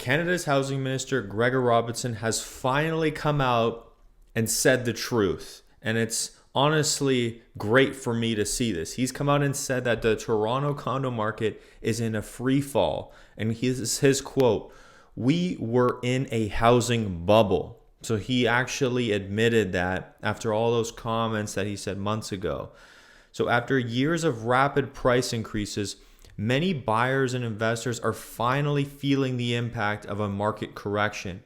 Canada's housing minister, Gregor Robertson, has finally come out and said the truth. And it's honestly great for me to see this. He's come out and said that the Toronto condo market is in a free fall. And his quote, "We were in a housing bubble." So he actually admitted that after all those comments that he said months ago. So after years of rapid price increases, many buyers and investors are finally feeling the impact of a market correction.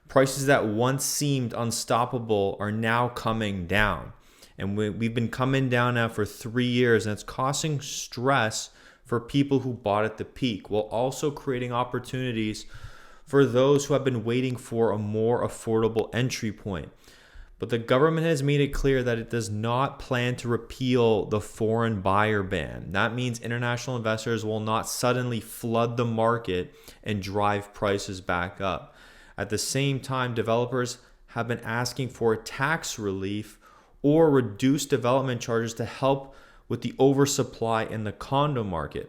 Prices that once seemed unstoppable are now coming down. And we've been coming down now for 3 years, and it's causing stress for people who bought at the peak, while also creating opportunities for those who have been waiting for a more affordable entry point. But the government has made it clear that it does not plan to repeal the foreign buyer ban. That means international investors will not suddenly flood the market and drive prices back up. At the same time, developers have been asking for tax relief or reduced development charges to help with the oversupply in the condo market.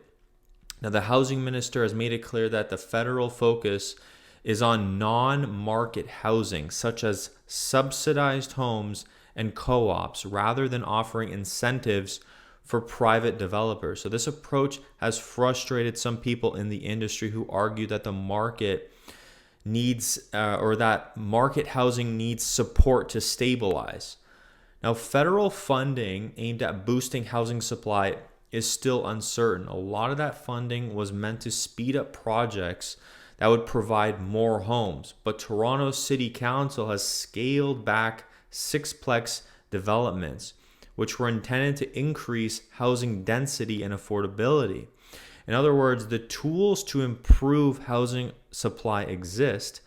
Now, the housing minister has made it clear that the federal focus is on non-market housing, such as subsidized homes and co-ops, rather than offering incentives for private developers. So this approach has frustrated some people in the industry who argue that the market needs, or that market housing needs support to stabilize. Now, federal funding aimed at boosting housing supply is still uncertain. A lot of that funding was meant to speed up projects that would provide more homes. But Toronto City Council has scaled back sixplex developments, which were intended to increase housing density and affordability. In other words, the tools to improve housing supply exist,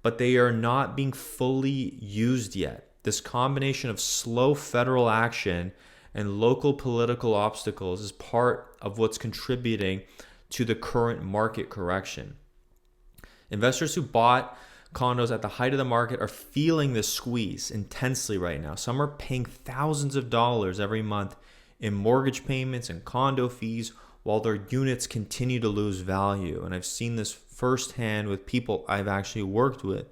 but they are not being fully used yet. This combination of slow federal action and local political obstacles is part of what's contributing to the current market correction. Investors who bought condos at the height of the market are feeling this squeeze intensely right now. Some are paying thousands of dollars every month in mortgage payments and condo fees while their units continue to lose value. And I've seen this firsthand with people I've actually worked with.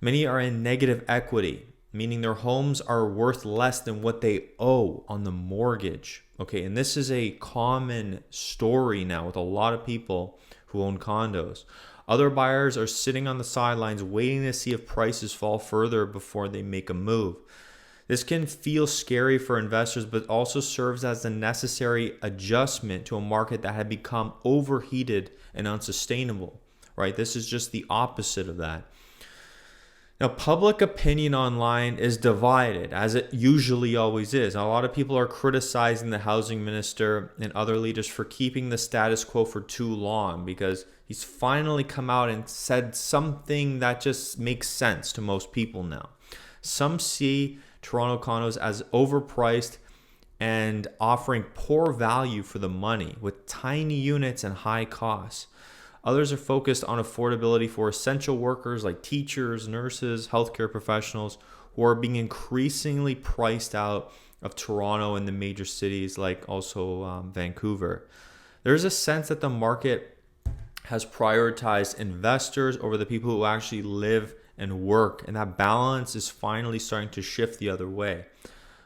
Many are in negative equity, meaning their homes are worth less than what they owe on the mortgage. Okay, and this is a common story now with a lot of people who own condos. Other buyers are sitting on the sidelines waiting to see if prices fall further before they make a move. This can feel scary for investors, but also serves as a necessary adjustment to a market that had become overheated and unsustainable, right? This is just the opposite of that. Now, public opinion online is divided, as it usually always is. Now, a lot of people are criticizing the housing minister and other leaders for keeping the status quo for too long, because he's finally come out and said something that just makes sense to most people now. Some see Toronto condos as overpriced and offering poor value for the money with tiny units and high costs. Others are focused on affordability for essential workers like teachers, nurses, healthcare professionals who are being increasingly priced out of Toronto and the major cities like also Vancouver. There's a sense that the market has prioritized investors over the people who actually live and work, and that balance is finally starting to shift the other way.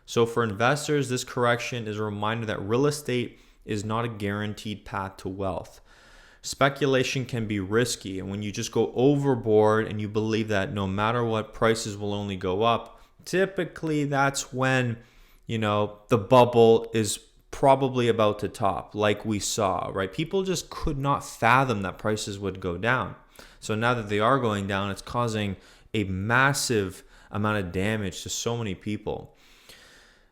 So for investors, this correction is a reminder that real estate is not a guaranteed path to wealth. Speculation can be risky, and when you just go overboard and you believe that no matter what, prices will only go up, typically that's when, the bubble is probably about to top, like we saw, right? People just could not fathom that prices would go down. So now that they are going down, it's causing a massive amount of damage to so many people.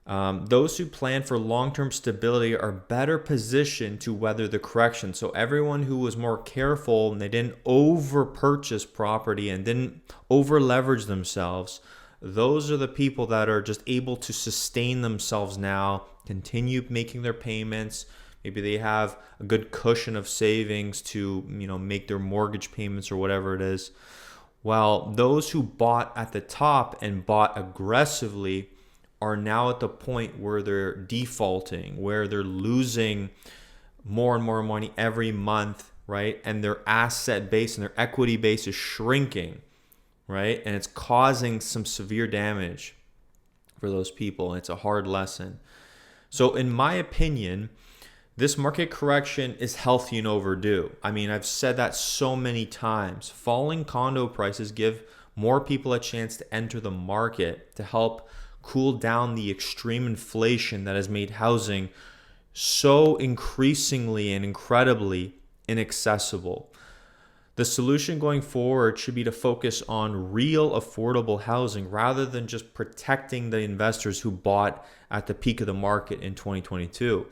Those who plan for long-term stability are better positioned to weather the correction. So everyone who was more careful and they didn't over-purchase property and didn't over-leverage themselves, those are the people that are just able to sustain themselves now, continue making their payments. Maybe they have a good cushion of savings to, make their mortgage payments or whatever it is. While those who bought at the top and bought aggressively are now at the point where they're defaulting, where they're losing more and more money every month right? And their asset base and their equity base is shrinking, right? And it's causing some severe damage for those people. And it's a hard lesson. So in my opinion, this market correction is healthy and overdue. I mean, I've said that so many times. Falling condo prices give more people a chance to enter the market to help cool down the extreme inflation that has made housing so increasingly and incredibly inaccessible. The solution going forward should be to focus on real affordable housing rather than just protecting the investors who bought at the peak of the market in 2022.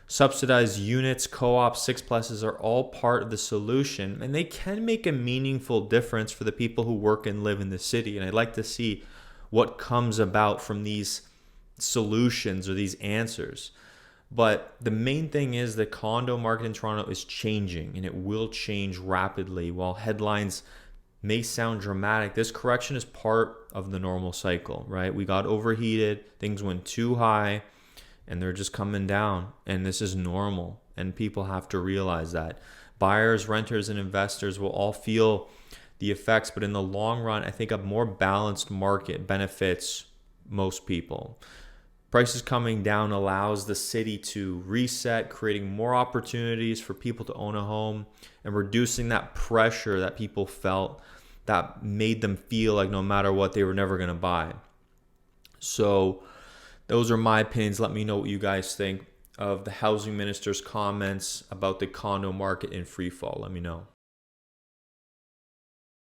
Subsidized units, co-ops, 6+s are all part of the solution, and they can make a meaningful difference for the people who work and live in the city. And I'd like to see what comes about from these solutions or these answers. But the main thing is the condo market in Toronto is changing, and it will change rapidly. While headlines may sound dramatic, this correction is part of the normal cycle, right? We got overheated, things went too high, and they're just coming down. And this is normal, and people have to realize that. Buyers, renters, and investors will all feel the effects, but in the long run, I think a more balanced market benefits most people. Prices coming down allows the city to reset, creating more opportunities for people to own a home and reducing that pressure that people felt that made them feel like no matter what, they were never going to buy. So those are my opinions. Let me know what you guys think of the housing minister's comments about the condo market in free fall. Let me know.